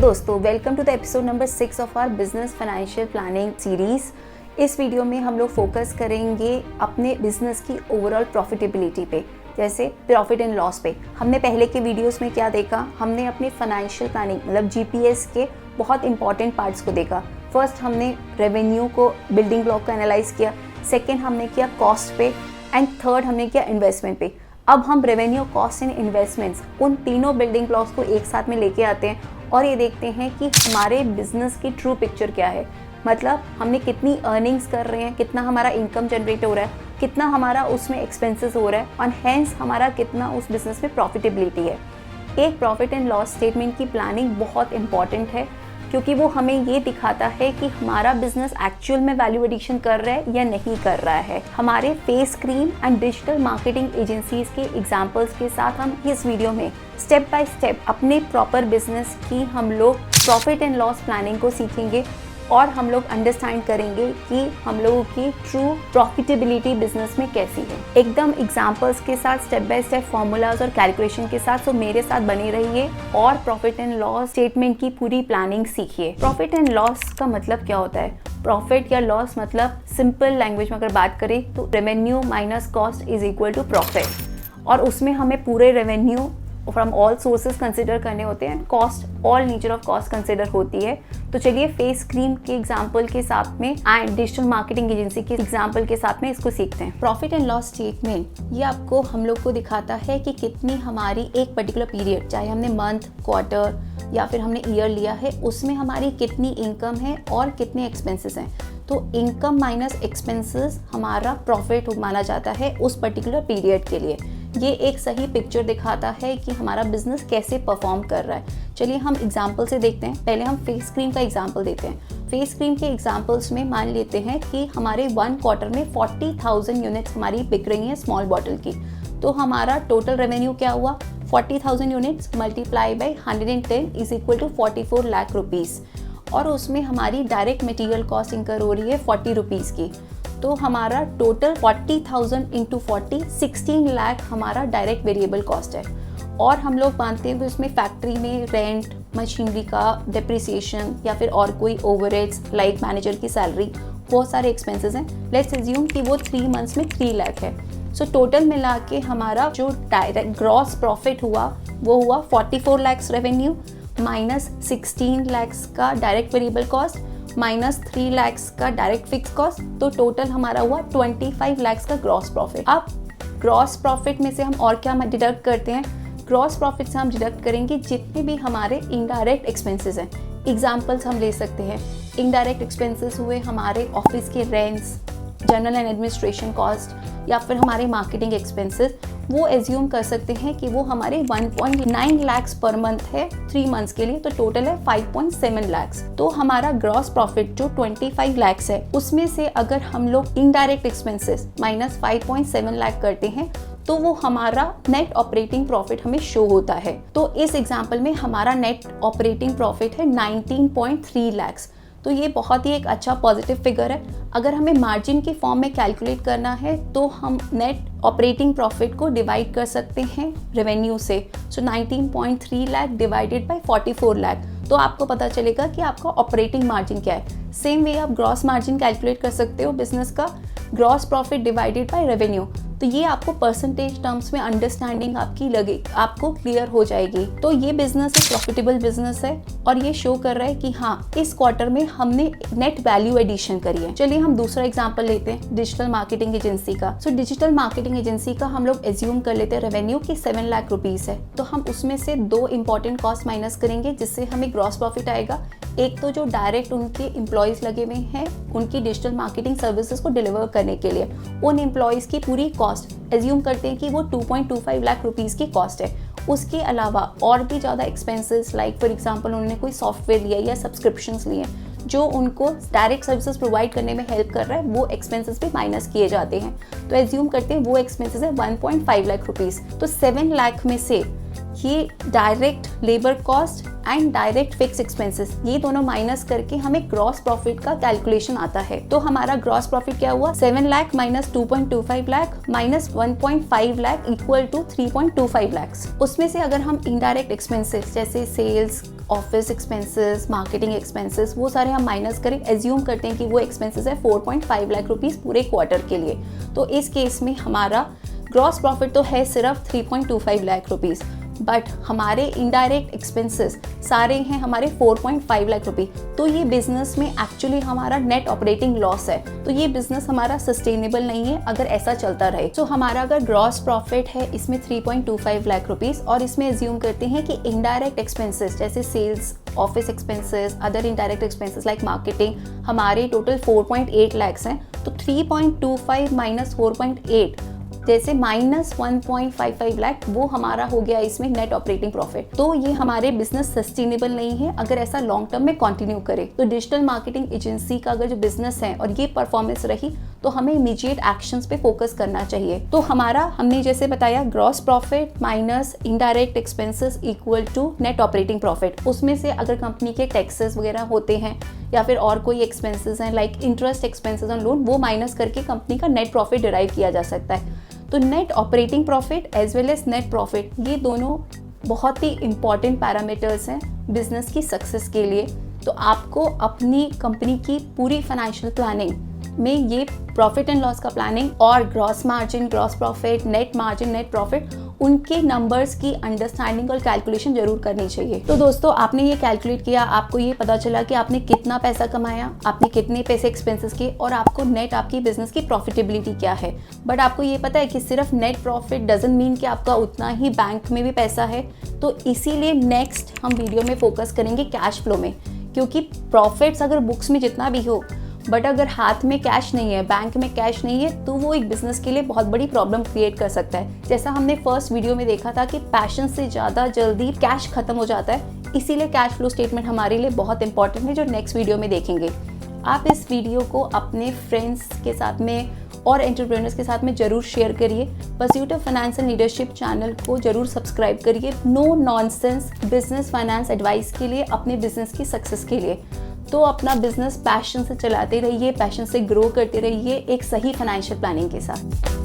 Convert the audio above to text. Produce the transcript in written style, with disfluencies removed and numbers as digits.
दोस्तों, welcome to the episode number 6 of our business financial planning series. इस video में हम लोग फोकस करेंगे अपने बिजनेस की ओवरऑल प्रॉफिटेबिलिटी पे, जैसे प्रॉफिट एंड लॉस पे। हमने पहले के वीडियोस में क्या देखा, हमने अपनी फाइनेंशियल प्लानिंग मतलब जीपीएस के बहुत इंपॉर्टेंट पार्ट्स को देखा। फर्स्ट हमने रेवेन्यू को, बिल्डिंग ब्लॉक को एनालाइज किया, सेकेंड हमने किया कॉस्ट पे, एंड थर्ड हमने किया इन्वेस्टमेंट पे। अब हम रेवेन्यू, कॉस्ट एंड इन्वेस्टमेंट्स, उन तीनों बिल्डिंग ब्लॉक्स को एक साथ में लेके आते हैं और ये देखते हैं कि हमारे बिजनेस की ट्रू पिक्चर क्या है। मतलब हमने कितनी अर्निंग्स कर रहे हैं, कितना हमारा इनकम जनरेट हो रहा है, कितना हमारा उसमें एक्सपेंसेस हो रहा है और हैंस हमारा कितना उस बिजनेस में प्रॉफिटेबिलिटी है। एक प्रॉफिट एंड लॉस स्टेटमेंट की प्लानिंग बहुत इंपॉर्टेंट है, क्योंकि वो हमें ये दिखाता है कि हमारा बिजनेस एक्चुअल में वैल्यू एडिशन कर रहा है या नहीं कर रहा है। हमारे face cream and digital marketing agencies के एग्जांपल्स के साथ हम इस वीडियो में स्टेप बाय स्टेप अपने प्रॉपर बिजनेस की हम लोग प्रॉफिट एंड लॉस प्लानिंग को सीखेंगे और हम लोग अंडरस्टैंड करेंगे कि हम लोगों की ट्रू प्रॉफिटेबिलिटी बिजनेस में कैसी है, एकदम एग्जांपल्स के साथ, स्टेप बाय स्टेप फॉर्मूलाज और कैलकुलेशन के साथ। तो मेरे साथ बने रहिए और प्रॉफिट एंड लॉस स्टेटमेंट की पूरी प्लानिंग सीखिए। प्रॉफिट एंड लॉस का मतलब क्या होता है? प्रॉफिट या लॉस मतलब सिंपल लैंग्वेज में अगर बात करें तो revenue minus cost is equal to profit, और उसमें हमें पूरे revenue from all sources consider करने होते हैं, cost all nature of cost consider होती है। तो चलिए फेस क्रीम के एग्जांपल के साथ में एंड डिजिटल मार्केटिंग एजेंसी के एग्जांपल के साथ में इसको सीखते हैं। प्रॉफिट एंड लॉस स्टेटमेंट ये आपको हम लोग को दिखाता है कि कितनी हमारी एक पर्टिकुलर पीरियड, चाहे हमने मंथ, क्वार्टर या फिर हमने ईयर लिया है, उसमें हमारी कितनी इनकम है और कितने एक्सपेंसेस हैं। तो इनकम माइनस एक्सपेंसेस हमारा प्रॉफिट माना जाता है उस पर्टिकुलर पीरियड के लिए। ये एक सही पिक्चर दिखाता है कि हमारा बिजनेस कैसे परफॉर्म कर रहा है। चलिए हम एग्जांपल से देखते हैं। पहले हम फेस क्रीम का एग्जांपल देते हैं। फेस क्रीम के एग्जांपल्स में मान लेते हैं कि हमारे 1 क्वार्टर में 40,000 यूनिट्स हमारी बिक रही हैं स्मॉल बॉटल की। तो हमारा टोटल रेवेन्यू क्या हुआ? 40,000 units multiply by 110 is equal to 44 lakh rupees. और उसमें हमारी डायरेक्ट मटेरियल कॉस्ट इंकर हो रही है 40 रुपीज़ की। तो हमारा टोटल 40,000 इंटू 40 16 लाख हमारा डायरेक्ट वेरिएबल कॉस्ट है। और हम लोग मानते हैं कि उसमें फैक्ट्री में रेंट, मशीनरी का डेप्रिसिएशन या फिर और कोई ओवरहेड्स लाइक मैनेजर की सैलरी, बहुत सारे एक्सपेंसेस हैं। लेट्स अज्यूम कि वो 3 मंथ्स में 3 लाख है। सो टोटल मिला के हमारा जो डायरेक्ट ग्रॉस प्रॉफिट हुआ वो हुआ 44 लैक्स रेवेन्यू माइनस 16 लैक्स का direct variable cost minus 3 lakhs का डायरेक्ट फिक्स कॉस्ट। तो टोटल हमारा हुआ 25 लैक्स का ग्रॉस प्रॉफिट। अब ग्रॉस प्रॉफिट में से हम और क्या डिडक्ट करते हैं? ग्रॉस प्रॉफिट से हम डिडक्ट करेंगे जितने भी हमारे इनडायरेक्ट एक्सपेंसेस हैं। एग्जाम्पल्स हम ले सकते हैं। इनडायरेक्ट एक्सपेंसेस हुए हमारे ऑफिस के rents, general and administration cost या फिर हमारे मार्केटिंग एक्सपेंसेस। वो एज्यूम कर सकते हैं कि वो हमारे 1.9 लैक्स पर मंथ है 3 मंथ्स के लिए। तो टोटल है 5.7 लैक्स। तो हमारा ग्रॉस प्रॉफिट जो 25 लैक्स है, उसमें से अगर हम लोग इनडायरेक्ट एक्सपेंसेस माइनस 5.7 लाख करते हैं तो वो हमारा नेट ऑपरेटिंग प्रॉफिट हमें शो होता है। तो इस एग्जाम्पल में हमारा नेट ऑपरेटिंग प्रॉफिट है 19.3 लैक्स। तो ये बहुत ही एक अच्छा पॉजिटिव फिगर है। अगर हमें मार्जिन की फॉर्म में कैलकुलेट करना है तो हम नेट ऑपरेटिंग प्रॉफिट को डिवाइड कर सकते हैं रेवेन्यू से। सो 19.3 लाख डिवाइडेड बाय 44 लाख, तो आपको पता चलेगा कि आपका ऑपरेटिंग मार्जिन क्या है। सेम वे आप ग्रॉस मार्जिन कैलकुलेट कर सकते हो बिजनेस का, gross profit divided by revenue. तो ये आपको परसेंटेज टर्म्स में अंडरस्टैंडिंग आपकी लगे, आपको क्लियर हो जाएगी। तो ये बिजनेस एक प्रॉफिटेबल बिजनेस है और ये शो कर रहा है कि हाँ, इस क्वार्टर में हमने नेट वैल्यू एडिशन करी है। चलिए हम दूसरा एग्जांपल लेते हैं डिजिटल मार्केटिंग एजेंसी का। सो डिजिटल मार्केटिंग एजेंसी का हम लोग एज्यूम कर लेते हैं रेवेन्यू की 7 लाख रुपीज़ है। तो हम उसमें से 2 इंपॉर्टेंट कॉस्ट माइनस करेंगे जिससे हमें ग्रॉस प्रॉफिट आएगा। एक तो जो डायरेक्ट उनके एम्प्लॉयज़ लगे हुए हैं उनकी डिजिटल मार्केटिंग सर्विसेज को डिलीवर करने के लिए, उन एम्प्लॉयज़ की पूरी कॉस्ट एज्यूम करते हैं कि वो 2.25 लाख रुपीज़ की कॉस्ट है। उसके अलावा और भी ज़्यादा एक्सपेंसेस लाइक फॉर एग्जांपल उन्होंने कोई सॉफ्टवेयर लिया या सब्सक्रिप्शंस लिए जो उनको डायरेक्ट सर्विसेज प्रोवाइड करने में हेल्प कर रहा है, वो एक्सपेंसेस भी माइनस किए जाते हैं। तो एज्यूम करते हैं वो एक्सपेंसेस है 1.5 लाख रुपीज़। तो 7 लाख में से ये direct labour cost and direct fix expenses ये दोनों माइनस करके हमें ग्रॉस प्रॉफिट का कैलकुलेशन आता है। तो हमारा ग्रॉस प्रॉफिट क्या हुआ? 7 lakh minus 2.25 lakh minus 1.5 lakh equal to 3.25 lakh. उसमें से अगर हम इनडायरेक्ट एक्सपेंसेस जैसे sales, office expenses, marketing expenses, वो सारे हम माइनस करें, एज्यूम करते हैं कि वो एक्सपेंसेस है 4.5 लाख रुपीज़ पूरे क्वार्टर के लिए, तो इस केस में हमारा ग्रॉस प्रॉफिट तो है सिर्फ 3.25 लाख रुपीज़, बट हमारे इनडायरेक्ट एक्सपेंसेस सारे हैं हमारे 4.5 लाख रुपये। तो ये बिजनेस में एक्चुअली हमारा नेट ऑपरेटिंग लॉस है, तो ये बिजनेस हमारा सस्टेनेबल नहीं है अगर ऐसा चलता रहे। तो हमारा अगर ग्रॉस प्रॉफिट है इसमें 3.25 लाख रुपीज़ और इसमें एज्यूम करते हैं कि इनडायरेक्ट एक्सपेंसेस जैसे sales, office expenses, other indirect expenses like marketing हमारे टोटल 4.8 लैक्स हैं, तो 3.25 माइनस 4.8 जैसे माइनस 1.55 लाख वो हमारा हो गया इसमें नेट ऑपरेटिंग प्रॉफिट। तो ये हमारे बिजनेस सस्टेनेबल नहीं है अगर ऐसा लॉन्ग टर्म में कंटिन्यू करे। तो डिजिटल मार्केटिंग एजेंसी का अगर जो बिजनेस है और ये परफॉर्मेंस रही तो हमें इमीडिएट एक्शंस पे फोकस करना चाहिए। तो हमारा हमने जैसे बताया gross profit minus indirect expenses equal to net operating profit. उसमें से अगर कंपनी के टैक्सेस वगैरह होते हैं या फिर और कोई एक्सपेंसेस हैं like interest expenses on loan, वो माइनस करके कंपनी का नेट प्रॉफिट डिराइव किया जा सकता है। तो net operating profit as well as net profit ये दोनों बहुत ही इंपॉर्टेंट पैरामीटर्स हैं बिजनेस की सक्सेस के लिए। तो आपको अपनी कंपनी की पूरी फाइनेंशियल प्लानिंग में ये प्रॉफिट एंड लॉस का प्लानिंग और gross margin, gross profit, net margin, net profit, उनके नंबर्स की अंडरस्टैंडिंग और कैलकुलेशन जरूर करनी चाहिए। तो दोस्तों आपने ये कैलकुलेट किया, आपको ये पता चला कि आपने कितना पैसा कमाया, आपने कितने पैसे एक्सपेंसेस किए और आपको नेट आपकी बिजनेस की प्रॉफिटेबिलिटी क्या है। बट आपको ये पता है कि सिर्फ नेट प्रॉफिट डजंट मीन कि आपका उतना ही बैंक में भी पैसा है। तो इसीलिए नेक्स्ट हम वीडियो में फोकस करेंगे कैश फ्लो में, क्योंकि प्रॉफिट्स अगर बुक्स में जितना भी हो बट अगर हाथ में कैश नहीं है, बैंक में कैश नहीं है, तो वो एक बिजनेस के लिए बहुत बड़ी प्रॉब्लम क्रिएट कर सकता है। जैसा हमने फर्स्ट वीडियो में देखा था कि पैशन से ज़्यादा जल्दी कैश खत्म हो जाता है, इसीलिए कैश फ्लो स्टेटमेंट हमारे लिए बहुत इंपॉर्टेंट है जो नेक्स्ट वीडियो में देखेंगे। आप इस वीडियो को अपने फ्रेंड्स के साथ में और एंटरप्रेन्योर्स के साथ में ज़रूर शेयर करिए। Pursuit of finance and leadership channel को जरूर सब्सक्राइब करिए no nonsense business finance advice के लिए, अपने बिजनेस की सक्सेस के लिए। तो अपना बिजनेस पैशन से चलाते रहिए, पैशन से ग्रो करते रहिए एक सही फाइनेंशियल प्लानिंग के साथ।